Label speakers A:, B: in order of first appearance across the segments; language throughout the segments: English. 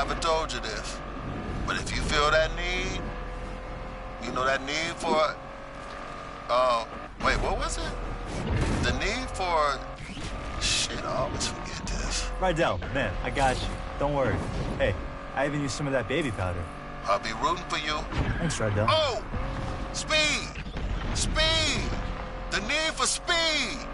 A: I ever told you this, but if you feel that need, you know that need for, wait, what was it? The need for, shit, I always forget this.
B: Rydell, man, I got you. Don't worry. Hey, I even used some of that baby powder.
A: I'll be rooting for you.
B: Thanks, Rydell.
A: Oh! Speed! Speed! The need for speed!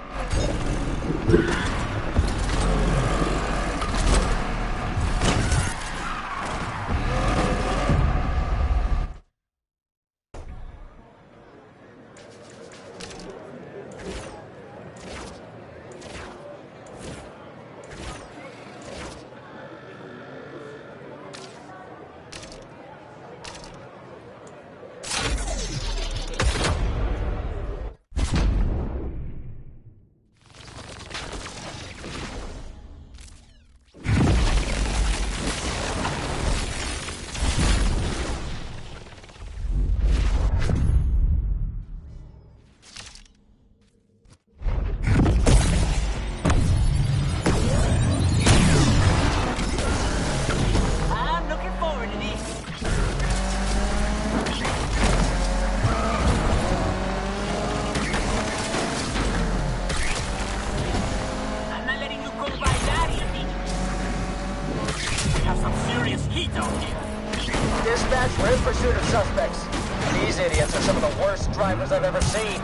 C: We're in pursuit of suspects. These idiots are some of the worst drivers I've ever seen.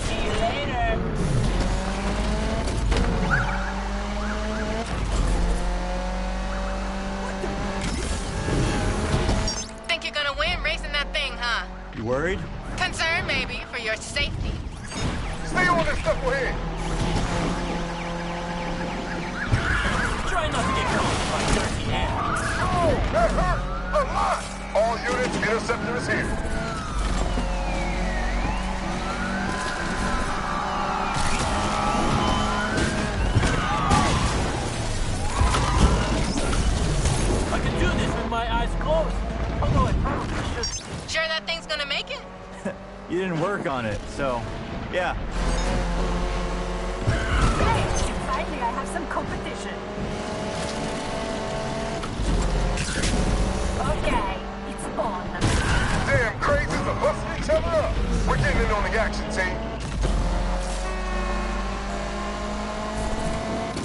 D: See you later.
E: Think you're gonna win racing that thing, huh?
B: You worried?
E: Concerned, maybe, for your safety.
A: Stay on this stuff ahead!
D: Try not to get caught by dirty hands.
A: Oh, that hurt! A lot! All units, interceptor is here.
D: I can do this with my eyes closed. Although I probably should.
E: Sure that thing's gonna make it?
B: You didn't work on it, so, yeah.
F: Hey, finally I have some competition. Okay, it's on.
A: Damn crazies are busting each other up. We're getting in on the action, team.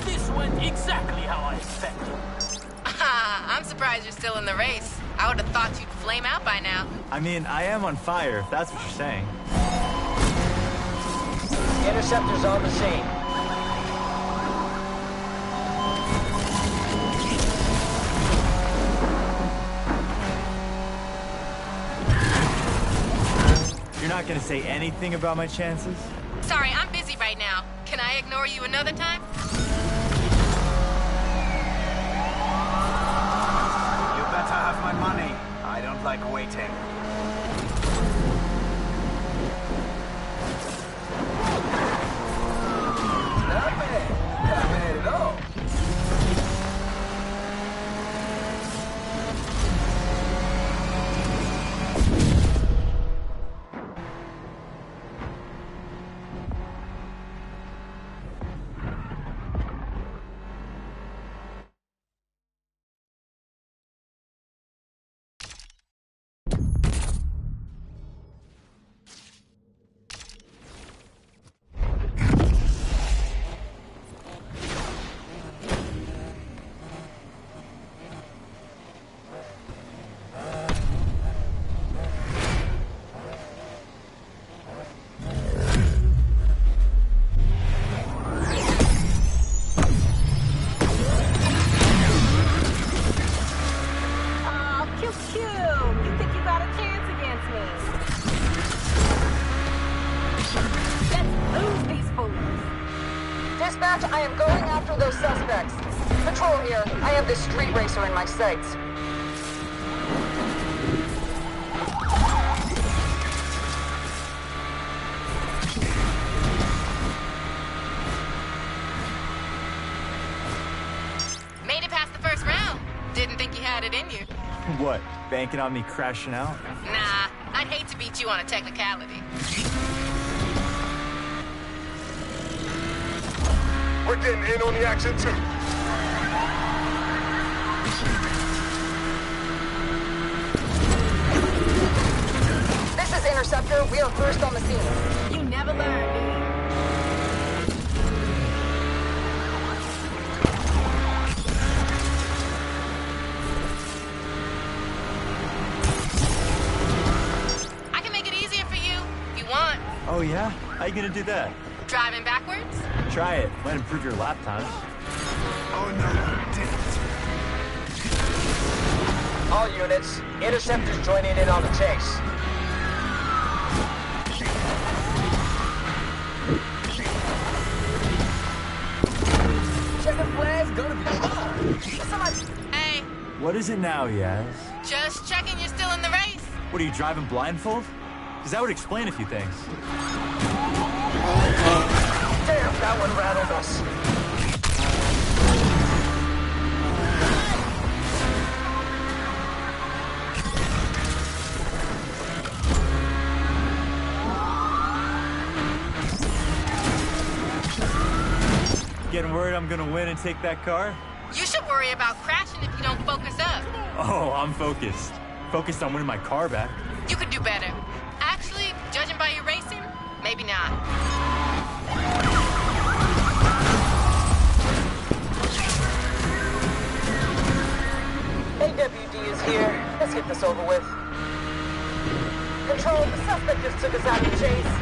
D: This went exactly how I expected.
E: I'm surprised you're still in the race. I would have thought you'd flame out by now.
B: I mean, I am on fire, if that's what you're saying.
C: Interceptors on the scene.
B: You're not gonna say anything about my chances?
E: Sorry, I'm busy right now. Can I ignore you another time?
G: You better have my money. I don't like waiting.
C: Not bad. Not bad at all.
H: Dispatch, I am going after those suspects. Patrol here. I have this street racer in my sights.
E: Made it past the first round. Didn't think you had it in you.
B: What, banking on me crashing out?
E: Nah, I'd hate to beat you on a technicality.
A: We're getting in on the action, too.
H: Interceptor, we are first on the scene.
F: You never learn, do you?
E: I can make it easier for you if you want.
B: Oh, yeah? How you gonna do that?
E: Driving backwards?
B: Try it. Might improve your lap times.
G: Oh no, you didn't.
C: All units, interceptors joining in on the chase. Checking flags, gonna be fun. Somebody.
E: Hey,
B: What is it now, Yaz?
E: just checking you're still in the race.
B: What, are you driving blindfold? Because that would explain a few things.
C: Damn, that one rattled us.
B: Getting worried I'm gonna win and take that car?
E: You should worry about crashing if you don't focus up.
B: Oh, I'm focused. Focused on winning my car back.
E: You could do better. Actually, judging by your racing, maybe not.
C: AWD is here. Let's get this over with. Control, the suspect just took us out of the chase.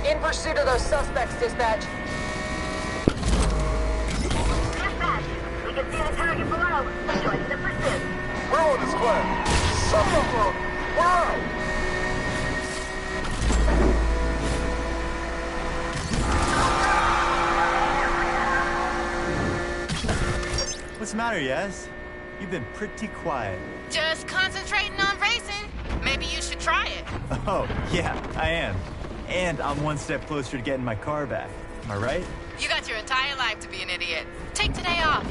C: In pursuit of those suspects, dispatch.
F: Dispatch, we can see the target below. Join the pursuit.
A: We're on this flag. Some of them. Wow.
B: What's the matter, Yaz? You've been pretty quiet.
E: Just concentrating on racing. Maybe you should try it.
B: Oh, yeah, I am. And I'm one step closer to getting my car back. Am I right?
E: You got your entire life to be an idiot. Take today off.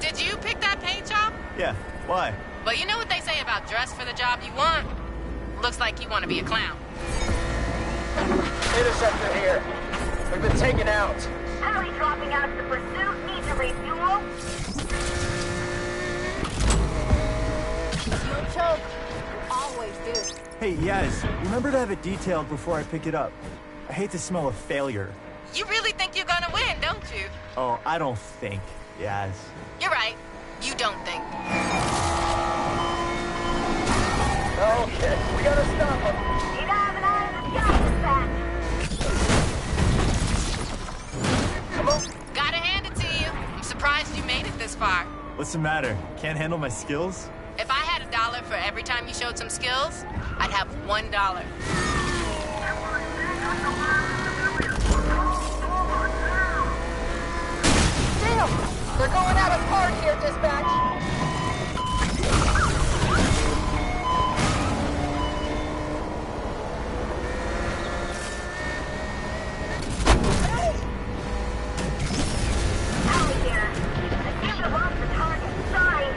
E: Did you pick that paint job?
B: Yeah, why?
E: Well, you know what they say about dress for the job you want? Looks like you want to be a clown.
C: Interceptor here. We've been taken out.
F: Hurry dropping out of the pursuit. Need to refuel. You'll choke. You always do.
B: Hey, Yaz, remember to have it detailed before I pick it up. I hate the smell of failure.
E: You really think you're gonna win, don't you?
B: Oh, I don't think, Yaz.
E: You're right. You don't think.
C: Okay, we gotta stop him.
F: You don't have an eye in the sky, dispatch.
C: Come on.
E: Gotta hand it to you. I'm surprised you made it this far.
B: What's the matter? Can't handle my skills?
E: If I had $1 for every time you showed some skills, I'd have $1.
H: Damn! They're going out of park here, dispatch.
F: Howdy here. I think we lost the target. Sorry.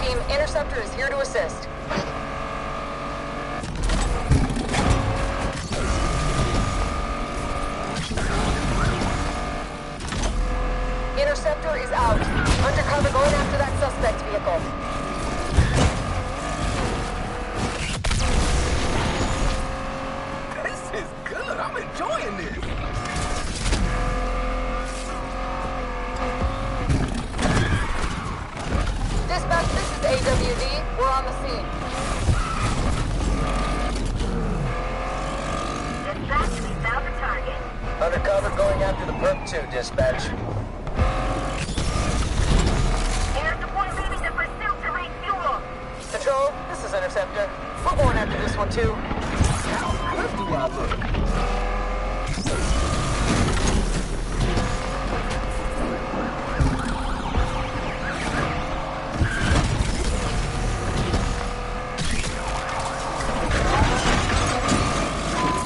H: team, Interceptor is here to assist. Interceptor is out. Undercover going after that suspect vehicle.
G: This is good. I'm enjoying this.
H: Dispatch, this is AWD. We're on the scene.
F: Dispatch, we found the target.
C: Undercover going after the perp 2, dispatch.
F: Air support leaving the pursuit to refuel.
H: Control, this is Interceptor. We're going after this one too.
G: How good do I look?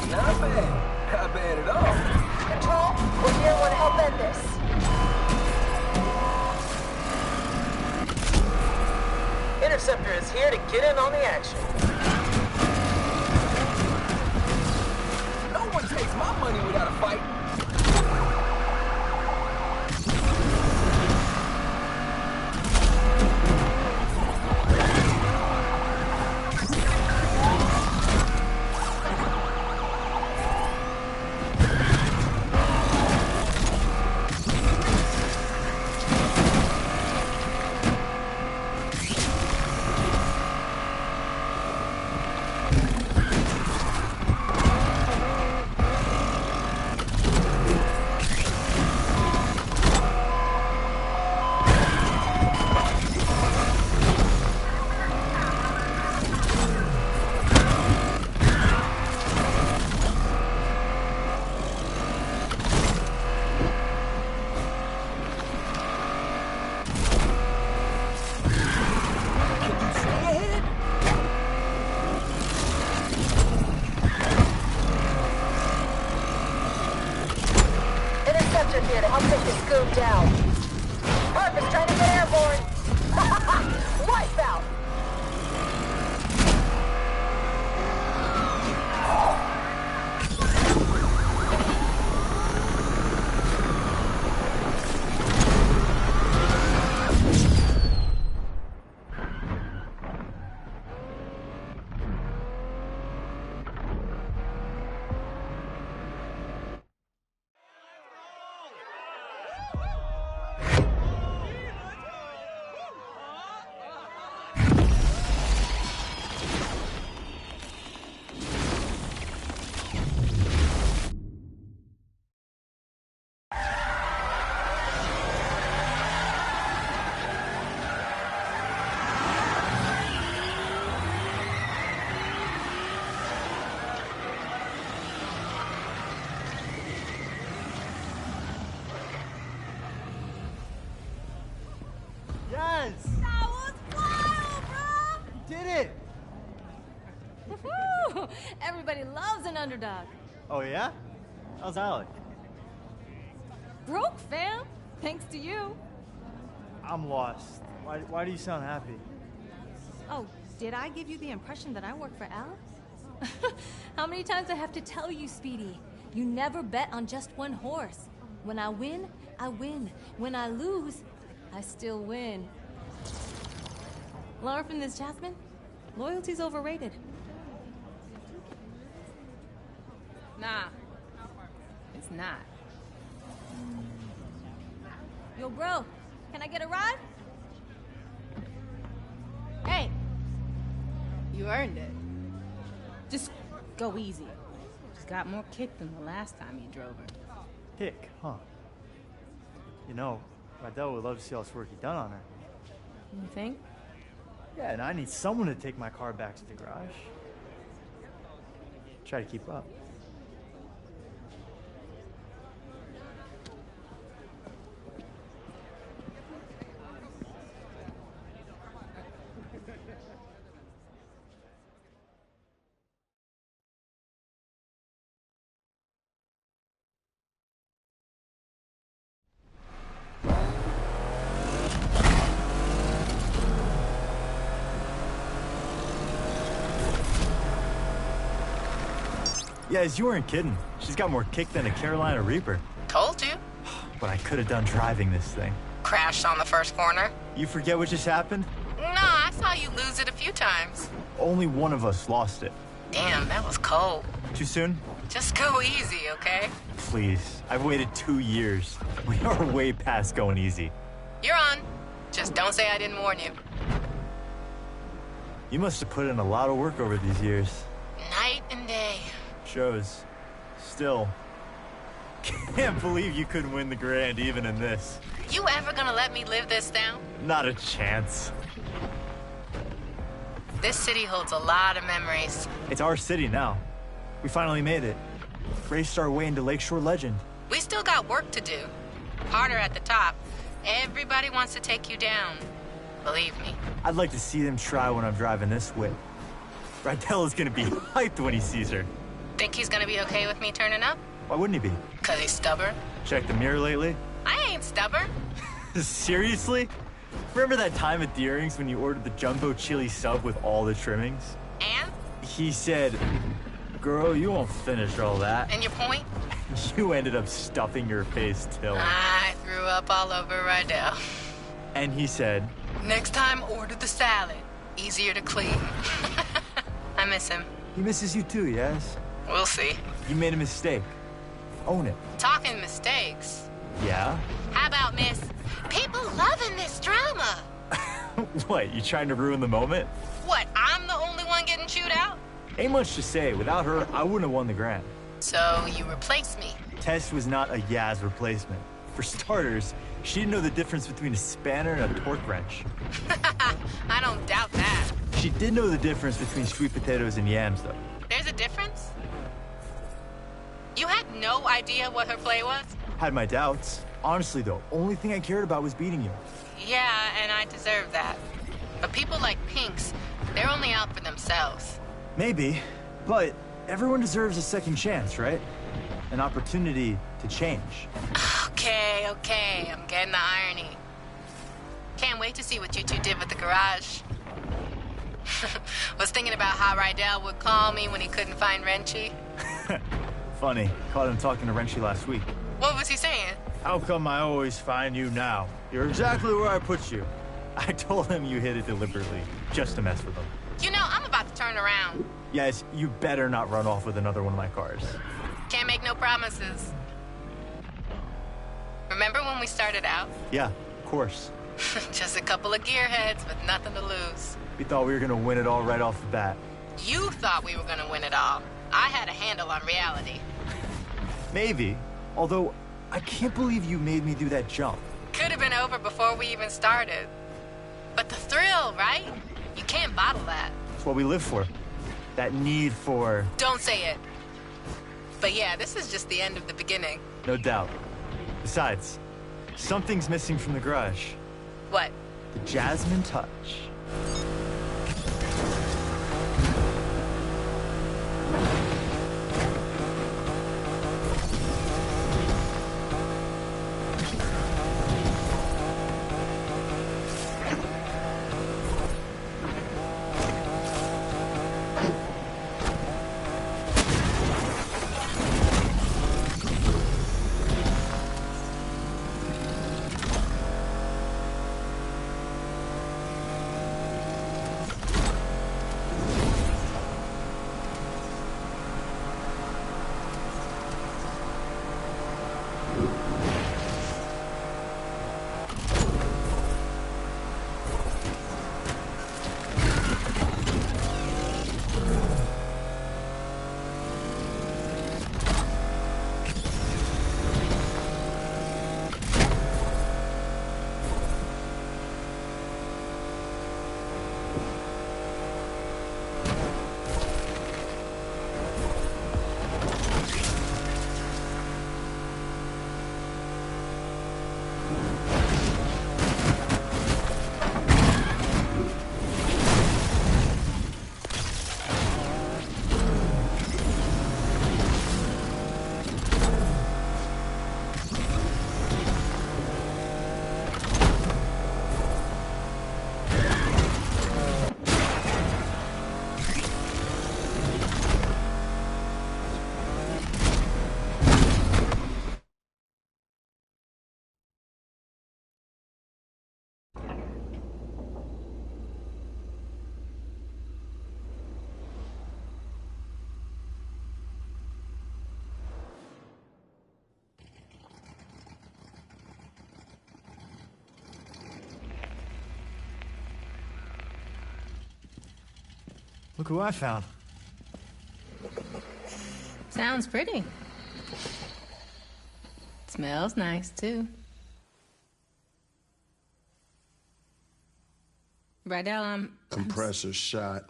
G: Not bad. Not bad at all.
H: Control, we're here to help end this. Interceptor is here to get in on the action.
G: No one takes my money without a fight.
H: Interceptor here to help take this goon down. Park is trying to get airborne. Wipe out.
B: Yes!
I: That was wild, bro!
B: Did it!
I: Woohoo! Everybody loves an underdog.
B: Oh yeah? How's Alec?
I: Broke, fam. Thanks to you.
B: I'm lost. Why do you sound happy?
I: Oh, did I give you the impression that I work for Alex? How many times I have to tell you, Speedy? You never bet on just one horse. When I win, I win. When I lose, I still win. Learn from this, Jasmine. Loyalty's overrated.
E: Nah, it's not.
I: Yo, bro, can I get a ride?
E: Hey, you earned it. Just go easy. She's got more kick than the last time you drove her.
B: Kick, huh? You know, Radell would love to see all this work he done on her.
E: You think?
B: Yeah, and I need someone to take my car back to the garage. Try to keep up. Yes, you weren't kidding. She's got more kick than a Carolina Reaper.
J: Told you.
B: But I could have done driving this thing.
J: Crashed on the first corner.
B: You forget what just happened?
J: No, I saw you lose it a few times.
B: Only one of us lost it.
J: Damn, that was cold.
B: Too soon?
J: Just go easy, okay?
B: Please. I've waited 2 years. We are way past going easy.
J: You're on. Just don't say I didn't warn you.
B: You must have put in a lot of work over these years.
J: Night and day.
B: Shows. Still. Can't believe you couldn't win the grand even in this.
J: You ever gonna let me live this down?
B: Not a chance.
J: This city holds a lot of memories.
B: It's our city now. We finally made it. Raced our way into Lakeshore legend.
J: We still got work to do. Harder at the top. Everybody wants to take you down. Believe me.
B: I'd like to see them try when I'm driving this whip. Rydell is gonna be hyped when he sees her.
J: Think he's gonna be okay with me turning up?
B: Why wouldn't he be?
J: 'Cause he's stubborn?
B: Checked the mirror lately?
J: I ain't stubborn.
B: Seriously? Remember that time at Deering's when you ordered the jumbo chili sub with all the trimmings?
J: And?
B: He said, girl, you won't finish all that.
J: And your point?
B: You ended up stuffing your face till.
J: I threw up all over Rydell.
B: And he said,
J: next time, order the salad. Easier to clean. I miss him.
B: He misses you too, yes?
J: We'll see.
B: You made a mistake. Own it.
J: Talking mistakes.
B: Yeah?
J: How about Miss? People loving this drama.
B: What, you trying to ruin the moment?
J: What, I'm the only one getting chewed out?
B: Ain't much to say. Without her, I wouldn't have won the grand.
J: So you replaced me.
B: Tess was not a Yaz replacement. For starters, she didn't know the difference between a spanner and a torque wrench.
J: I don't doubt that.
B: She did know the difference between sweet potatoes and yams, though.
J: There's a difference? You had no idea what her play was?
B: Had my doubts. Honestly, though, only thing I cared about was beating you.
J: Yeah, and I deserve that. But people like Pinks, they're only out for themselves.
B: Maybe, but everyone deserves a second chance, right? An opportunity to change.
J: Okay, I'm getting the irony. Can't wait to see what you two did with the garage. Was thinking about how Rydell would call me when he couldn't find Wrenchy.
B: Funny, caught him talking to Wrenchy last week.
J: What was he saying?
B: How come I always find you now? You're exactly where I put you. I told him you hit it deliberately, just to mess with him.
J: You know, I'm about to turn around.
B: Yes, you better not run off with another one of my cars.
J: Can't make no promises. Remember when we started out?
B: Yeah, of course.
J: Just a couple of gearheads with nothing to lose.
B: We thought we were gonna win it all right off the bat.
J: You thought we were gonna win it all. I had a handle on reality.
B: Maybe. Although, I can't believe you made me do that jump.
J: Could have been over before we even started. But the thrill, right? You can't bottle that.
B: It's what we live for. That need for...
J: Don't say it. But yeah, this is just the end of the beginning.
B: No doubt. Besides, something's missing from the garage.
J: What?
B: The Jasmine touch. Look who I found.
J: Sounds pretty. Smells nice, too. Rydell,
K: Compressor shot.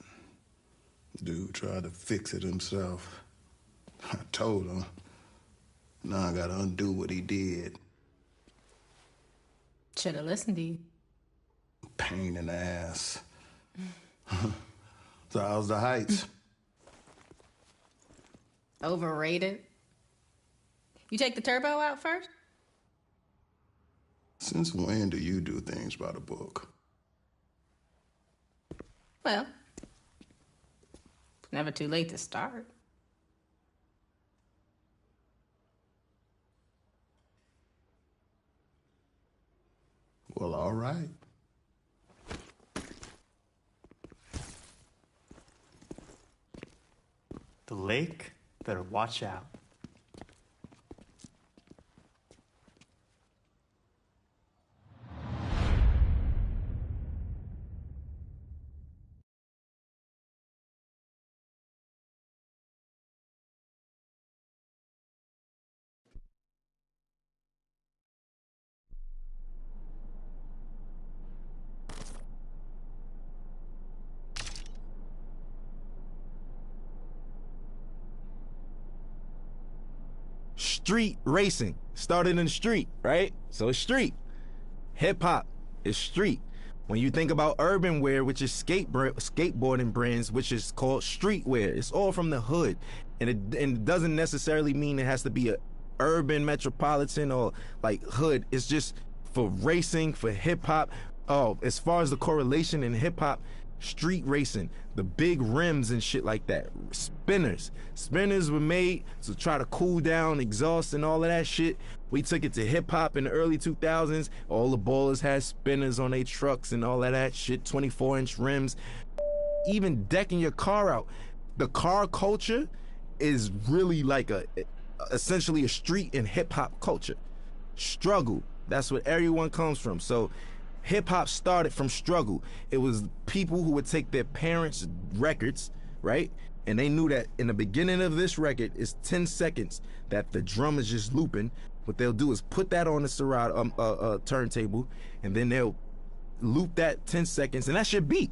K: Dude tried to fix it himself. I told him. Now I gotta undo what he did.
J: Should've listened to you.
K: Pain in the ass. So how's the Heights?
J: Overrated. You take the turbo out first?
K: Since when do you do things by the book?
J: Well, it's never too late to start.
K: Well, all right.
B: The lake? Better watch out.
L: Street racing started in the street, right? So it's street. Hip hop is street. When you think about urban wear, which is skateboarding brands, which is called streetwear, it's all from the hood, and it doesn't necessarily mean it has to be a urban metropolitan or like hood. It's just for racing, for hip hop. Oh, as far as the correlation in hip hop, street racing, the big rims and shit like that, spinners were made to try to cool down exhaust and all of that shit. We took it to hip hop in the early 2000s. All the ballers had spinners on their trucks and all of that shit, 24-inch rims. Even decking your car out. The car culture is really like essentially a street and hip hop culture. Struggle, that's what everyone comes from. So hip-hop started from struggle. It was people who would take their parents' records, right? And they knew that in the beginning of this record is 10 seconds that the drum is just looping. What they'll do is put that on the Serato turntable, and then they'll loop that 10 seconds, and that's your beat.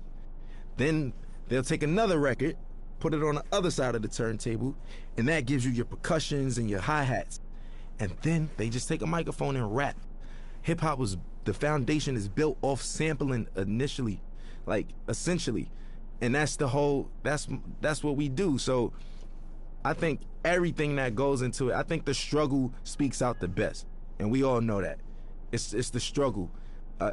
L: Then they'll take another record, put it on the other side of the turntable, and that gives you your percussions and your hi-hats. And then they just take a microphone and rap. Hip-hop was, the foundation is built off sampling initially, like essentially. And that's the whole, that's what we do. So I think everything that goes into it, I think the struggle speaks out the best. And we all know that. It's the struggle.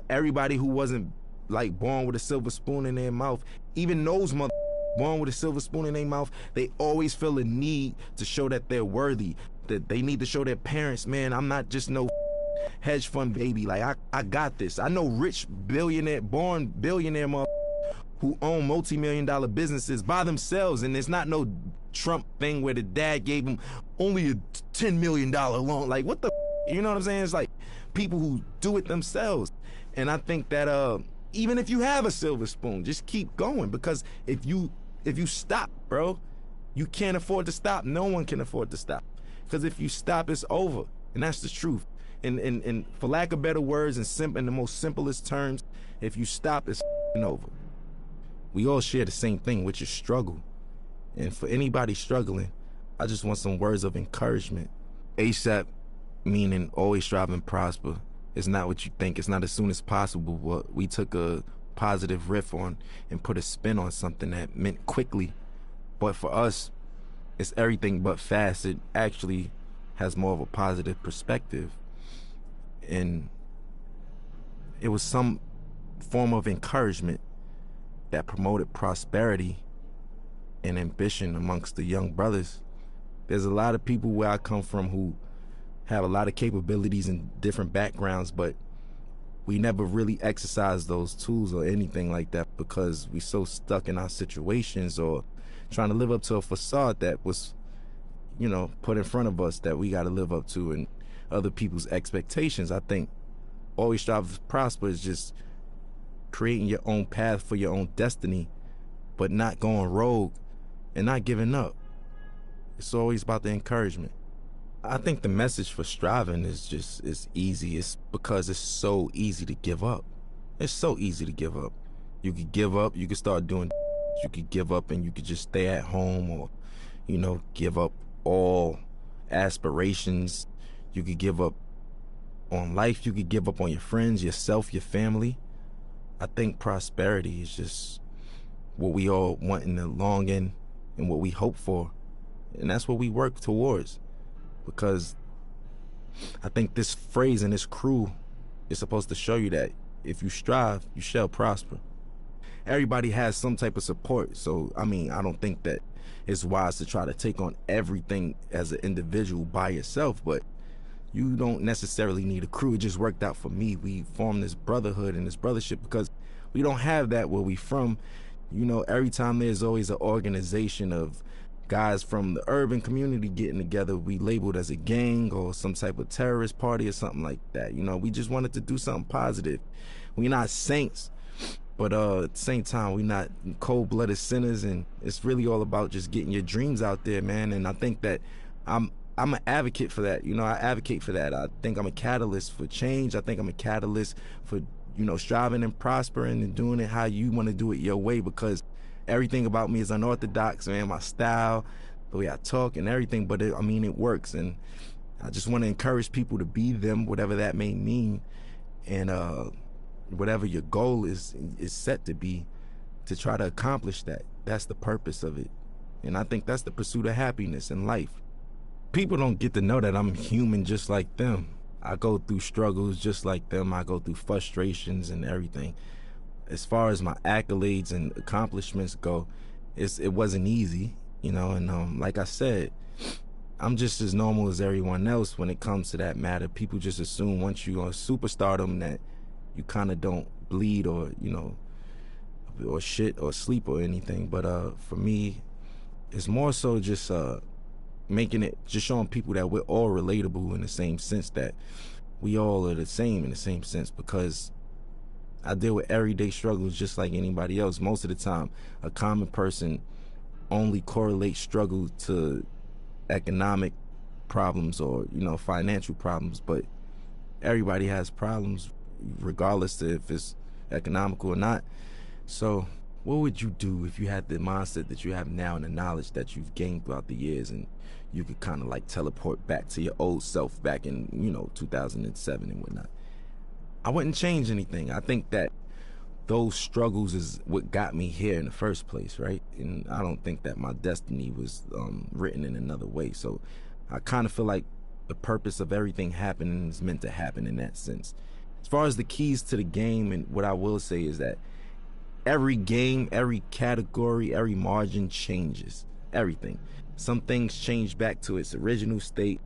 L: Everybody who wasn't like born with a silver spoon in their mouth, even those born with a silver spoon in their mouth, they always feel a need to show that they're worthy, that they need to show their parents, man, I'm not just no hedge fund baby. Like I got this. I know rich born billionaire who own multi-million-dollar businesses by themselves, and it's not no Trump thing where the dad gave him only a $10 million loan. Like what the, you know what I'm saying? It's like people who do it themselves. And I think that even if you have a silver spoon, just keep going, because if you stop, bro, you can't afford to stop. No one can afford to stop, because if you stop, it's over, and that's the truth. And for lack of better words, in the most simplest terms, if you stop, it's over. We all share the same thing, which is struggle. And for anybody struggling, I just want some words of encouragement. ASAP, meaning always strive and prosper. It's not what you think. It's not as soon as possible. But we took a positive riff on and put a spin on something that meant quickly. But for us, it's everything but fast. It actually has more of a positive perspective. And it was some form of encouragement that promoted prosperity and ambition amongst the young brothers. There's a lot of people where I come from who have a lot of capabilities and different backgrounds, but we never really exercise those tools or anything like that because we're so stuck in our situations or trying to live up to a facade that was, put in front of us that we got to live up to, and other people's expectations. I think always strive to prosper is just creating your own path for your own destiny, but not going rogue and not giving up. It's always about the encouragement. I think the message for striving is easy. It's because it's so easy to give up. It's so easy to give up. You could give up, you could start doing, you could give up and you could just stay at home, or, give up all aspirations. You could give up on life. You could give up on your friends, yourself, your family. I think prosperity is just what we all want in the long end and what we hope for. And that's what we work towards. Because I think this phrase and this crew is supposed to show you that if you strive, you shall prosper. Everybody has some type of support. So, I don't think that it's wise to try to take on everything as an individual by yourself, but you don't necessarily need a crew. It just worked out for me. We formed this brotherhood and this brothership because we don't have that where we from. Every time there's always an organization of guys from the urban community getting together, we labeled as a gang or some type of terrorist party or something like that. We just wanted to do something positive. We're not saints, but at the same time, we're not cold-blooded sinners, and it's really all about just getting your dreams out there, man. And I think that I'm an advocate for that. I advocate for that. I think I'm a catalyst for change. I think I'm a catalyst for, striving and prospering and doing it how you want to do it your way, because everything about me is unorthodox, man. My style, the way I talk and everything, but it works. And I just want to encourage people to be them, whatever that may mean. And whatever your goal is set to be, to try to accomplish that. That's the purpose of it. And I think that's the pursuit of happiness in life. People don't get to know that I'm human just like them. I go through struggles just like them. I go through frustrations and everything. As far as my accolades and accomplishments go, it wasn't easy, and like I said, I'm just as normal as everyone else when it comes to that matter. People just assume once you're a superstardom that you kind of don't bleed or, or shit or sleep or anything. But for me, it's more so just just showing people that we're all relatable in the same sense, that we all are the same in the same sense, because I deal with everyday struggles just like anybody else. Most of the time, a common person only correlates struggle to economic problems or, financial problems, but everybody has problems regardless of if it's economical or not. So what would you do if you had the mindset that you have now and the knowledge that you've gained throughout the years, and you could kind of like teleport back to your old self back in, 2007 and whatnot? I wouldn't change anything. I think that those struggles is what got me here in the first place, right? And I don't think that my destiny was written in another way. So I kind of feel like the purpose of everything happening is meant to happen in that sense. As far as the keys to the game, and what I will say is that every game, every category, every margin changes. Everything. Some things change back to its original state,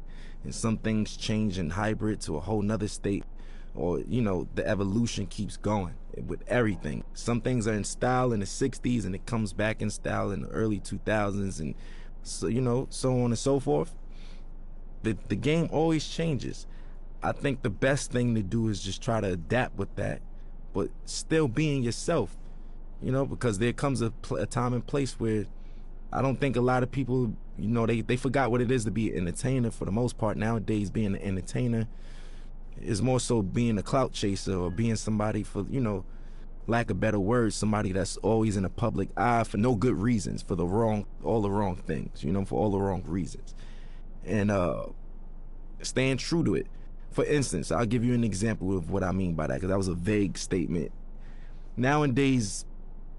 L: and some things change in hybrid to a whole nother state. Or, the evolution keeps going with everything. Some things are in style in the 60s, and it comes back in style in the early 2000s, and so, so on and so forth. The game always changes. I think the best thing to do is just try to adapt with that, but still being yourself, because there comes a time and place where I don't think a lot of people, they forgot what it is to be an entertainer for the most part. Nowadays, being an entertainer is more so being a clout chaser, or being somebody for, lack of better words, somebody that's always in the public eye for no good reasons, for all the wrong things, for all the wrong reasons. And staying true to it. For instance, I'll give you an example of what I mean by that, because that was a vague statement. Nowadays,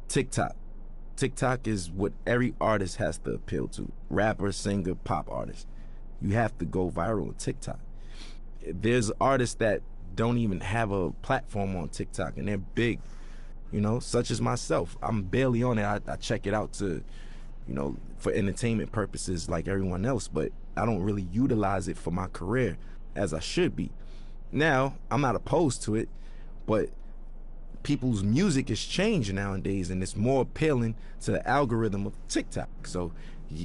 L: TikTok is what every artist has to appeal to. Rapper, singer, pop artist. You have to go viral on TikTok. There's artists that don't even have a platform on TikTok, and they're big, such as myself. I'm barely on it. I check it out to, for entertainment purposes like everyone else, but I don't really utilize it for my career as I should be. Now, I'm not opposed to it, but people's music is changing nowadays, and it's more appealing to the algorithm of TikTok. So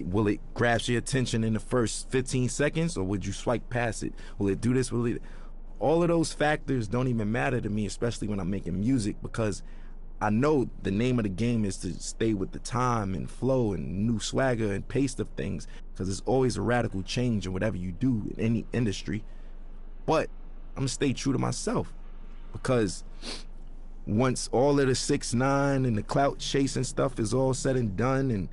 L: will it grasp your attention in the first 15 seconds, or would you swipe past it? Will it do this? All of those factors don't even matter to me, especially when I'm making music, because I know the name of the game is to stay with the time and flow and new swagger and pace of things, because there's always a radical change in whatever you do in any industry. But I'm gonna stay true to myself, because once all of the 6ix9ine and the clout chasing stuff is all said and done, and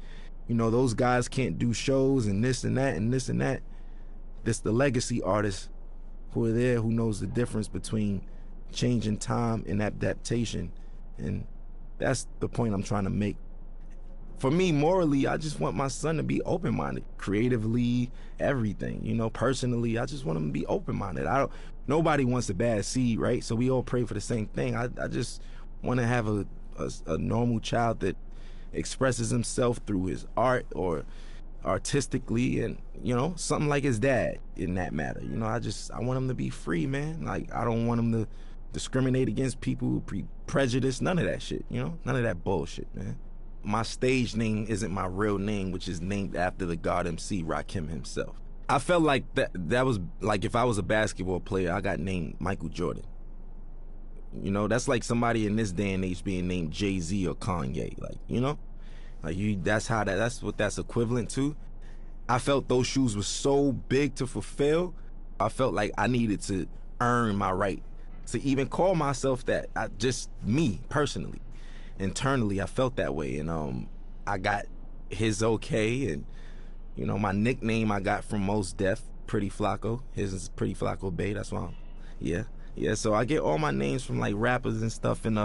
L: you know those guys can't do shows and this and that and this and that, this the legacy artists who are there, who knows the difference between changing time and adaptation. And that's the point I'm trying to make. For me, morally, I just want my son to be open-minded, creatively, everything. You know, personally, I just want him to be open-minded. Nobody wants a bad seed, right? So we all pray for the same thing. I just want to have a normal child that expresses himself through his art or artistically, and you know, something like his dad in that matter. You know, I want him to be free, man. Like, I don't want him to discriminate against people, prejudice, none of that shit, you know? None of that bullshit, man. My stage name isn't my real name, which is named after the God MC, Rakim himself. I felt like that was like if I was a basketball player, I got named Michael Jordan. You know, that's like somebody in this day and age being named Jay-Z or Kanye, like, you know? Like, that's what that's equivalent to. I felt those shoes were so big to fulfill. I felt like I needed to earn my right to even call myself that. Just me, personally. Internally, I felt that way. And I got his okay. And, you know, my nickname I got from Mos Def, Pretty Flacco. His is Pretty Flacco Bay, that's why yeah, so I get all my names from, like, rappers and stuff. And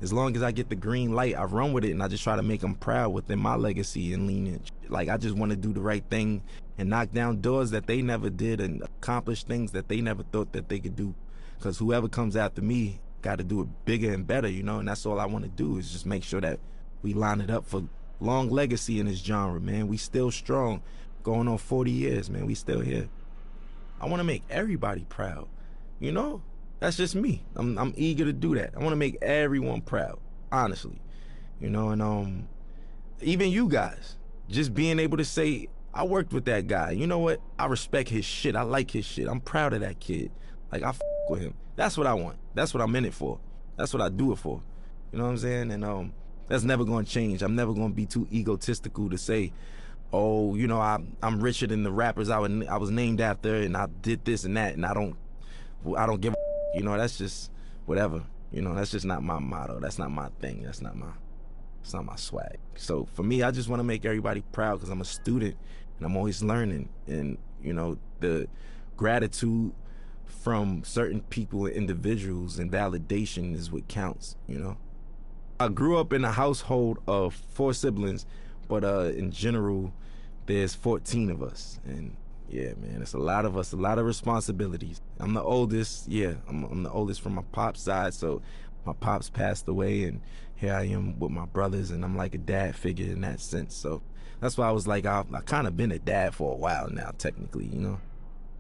L: as long as I get the green light, I run with it, and I just try to make them proud within my legacy and lineage. Like, I just want to do the right thing and knock down doors that they never did and accomplish things that they never thought that they could do. Because whoever comes after me got to do it bigger and better, you know, and that's all I want to do is just make sure that we line it up for long legacy in this genre, man. We still strong, going on 40 years, man. We still here. I want to make everybody proud, you know? That's just me. I'm eager to do that. I want to make everyone proud, honestly, you know, and even you guys, just being able to say, I worked with that guy. You know what? I respect his shit. I like his shit. I'm proud of that kid. Like, I with him. That's what I want. That's what I'm in it for. That's what I do it for. You know what I'm saying? And that's never going to change. I'm never going to be too egotistical to say, oh, you know, I'm richer than the rappers I was named after, and I did this and that, and I don't give a, you know, that's just whatever. You know, that's just not my motto. That's not my thing. It's not my swag. So for me, I just want to make everybody proud because I'm a student and I'm always learning. And, you know, the gratitude from certain people and individuals and validation is what counts, you know. I grew up in a household of 4 siblings, but in general, there's 14 of us. And yeah, man, it's a lot of us, a lot of responsibilities. I'm the oldest, yeah, I'm the oldest from my pop's side, so my pops passed away, and here I am with my brothers, and I'm like a dad figure in that sense. So that's why I was like, I kind of been a dad for a while now, technically, you know.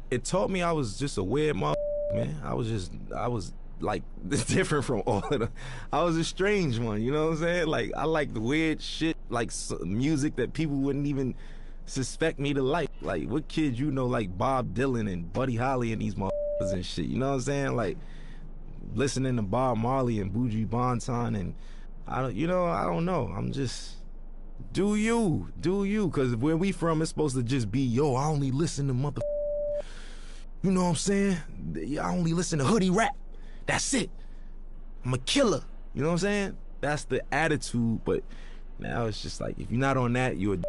L: It taught me I was just a weird man. I was like different from all of them. I was a strange one, you know what I'm saying? Like, I like the weird shit, like music that people wouldn't even suspect me to like. Like, what kids you know like Bob Dylan and Buddy Holly and these motherfuckers and shit, you know what I'm saying? Like, listening to Bob Marley and Buju Banton, and I don't know. I'm just, do you, because where we from, it's supposed to just be, yo, I only listen to you know what I'm saying? I only listen to hoodie rap. That's it. I'm a killer. You know what I'm saying? That's the attitude. But now it's just like, if you're not on that, you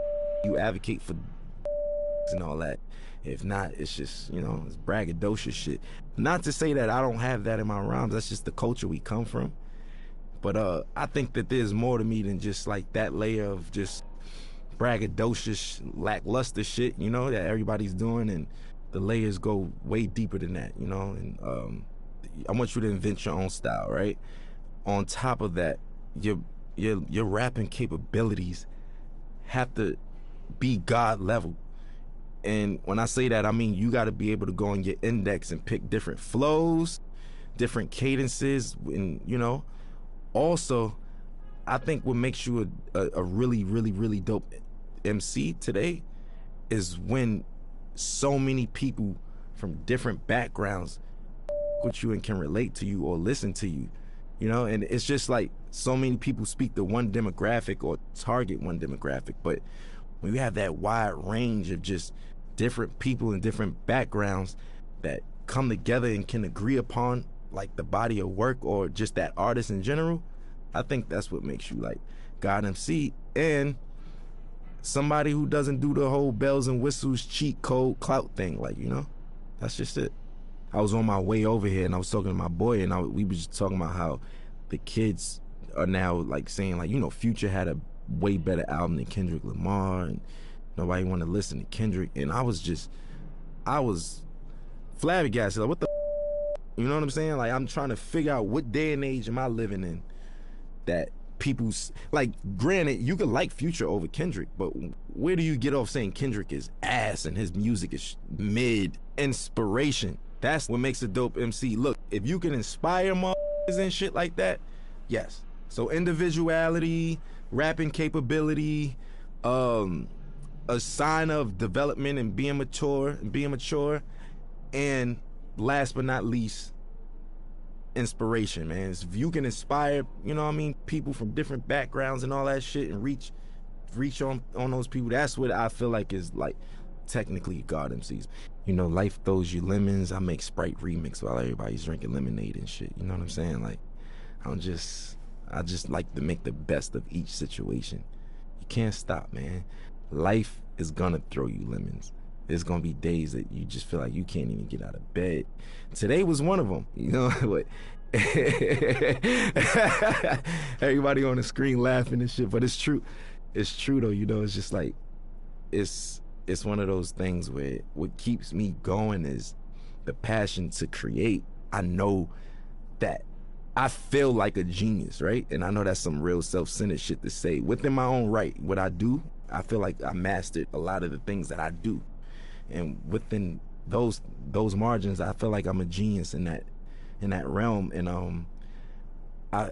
L: advocate for and all that. If not, it's just, you know, it's braggadocious shit. Not to say that I don't have that in my rhymes. That's just the culture we come from. But I think that there's more to me than just like that layer of just braggadocious, lackluster shit, you know, that everybody's doing. And the layers go way deeper than that, you know. And I want you to invent your own style, right? On top of that, your rapping capabilities have to be God level. And when I say that, I mean you got to be able to go on your index and pick different flows, different cadences, and, you know. Also, I think what makes you a really, really, really dope MC today is when so many people from different backgrounds with you and can relate to you or listen to you. you know? And it's just like so many people speak to one demographic or target one demographic, but when you have that wide range of just different people and different backgrounds that come together and can agree upon like the body of work or just that artist in general, I think that's what makes you like God MC and somebody who doesn't do the whole bells and whistles cheat code clout thing, like, you know, that's just it. I was on my way over here and I was talking to my boy and we were just talking about how the kids are now like saying like, you know, Future had a way better album than Kendrick Lamar and nobody want to listen to Kendrick, and I was flabbergasted, like, what the you know what I'm saying? Like, I'm trying to figure out what day and age am I living in that people's, like, granted, you could like Future over Kendrick, but where do you get off saying Kendrick is ass and his music is mid? Inspiration, that's what makes a dope MC. Look, if you can inspire motherfuckers and shit like that, yes. So individuality, rapping capability, a sign of development and being mature, and last but not least, inspiration, man. If you can inspire, you know what I mean, people from different backgrounds and all that shit and reach on those people, that's what I feel like is like technically God MCs. You know, life throws you lemons. I make Sprite remix while everybody's drinking lemonade and shit. You know what I'm saying? Like, I just like to make the best of each situation. You can't stop, man. Life is gonna throw you lemons. There's gonna be days that you just feel like you can't even get out of bed. Today was one of them, you know. But everybody on the screen laughing and shit, but it's true. It's true though, you know. It's just like it's one of those things where what keeps me going is the passion to create. I know that I feel like a genius, right? And I know that's some real self-centered shit to say. Within my own right, what I do, I feel like I mastered a lot of the things that I do. And within those margins, I feel like I'm a genius in that realm. And I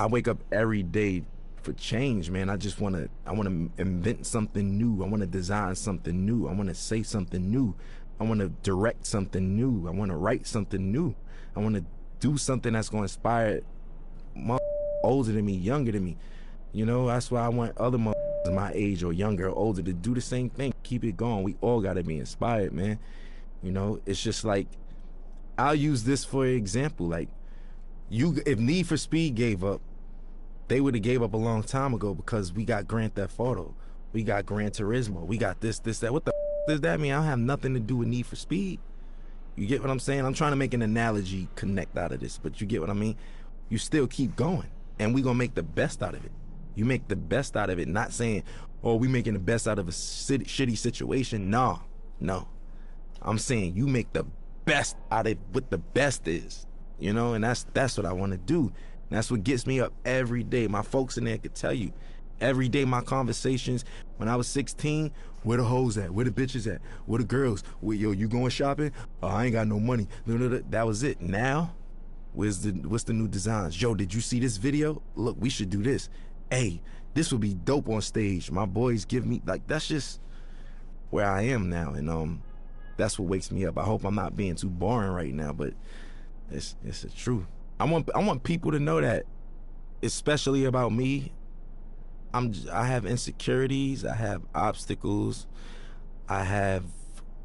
L: wake up every day for change, man. I want to invent something new. I want to design something new. I want to say something new. I want to direct something new. I want to write something new. I want to do something that's going to inspire older than me, younger than me. You know, that's why I want other my age or younger or older to do the same thing. Keep it going. We all got to be inspired, man. You know, it's just like, I'll use this for example. Like, if Need for Speed gave up, they would have gave up a long time ago because we got Grand Theft Auto. We got Gran Turismo. We got this, that. What the does that mean? I don't have nothing to do with Need for Speed. You get what I'm saying? I'm trying to make an analogy connect out of this, but you get what I mean? You still keep going, and we gonna make the best out of it. You make the best out of it, not saying, oh, we making the best out of a shitty situation. No. I'm saying you make the best out of what the best is, you know, and that's what I want to do. That's what gets me up every day. My folks in there could tell you, every day my conversations, when I was 16, where the hoes at? Where the bitches at? Where the girls? Yo, you going shopping? Oh, I ain't got no money. That was it. Now, what's the new designs? Yo, did you see this video? Look, we should do this. Hey, this would be dope on stage. My boys give me, like, that's just where I am now, and that's what wakes me up. I hope I'm not being too boring right now, but it's the truth. I want people to know that, especially about me. I have insecurities, I have obstacles, I have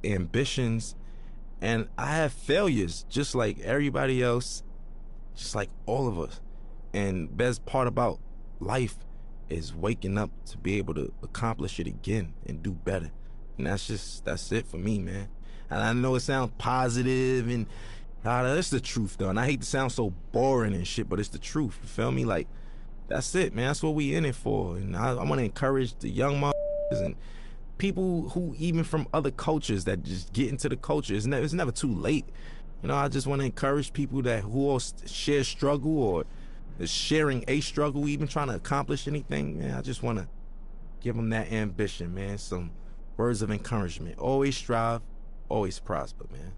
L: ambitions, and I have failures, just like everybody else, just like all of us. And best part about life is waking up to be able to accomplish it again and do better. And that's it for me, man. And I know it sounds positive and it's the truth though. And I hate to sound so boring and shit, but it's the truth. You feel me? Like, that's it, man. That's what we in it for. And I want to encourage the young motherfuckers and people who even from other cultures that just get into the culture. It's never too late. You know, I just want to encourage people who all share struggle or is sharing a struggle, even trying to accomplish anything. Man, I just want to give them that ambition, man. Some words of encouragement. Always strive, always prosper, man.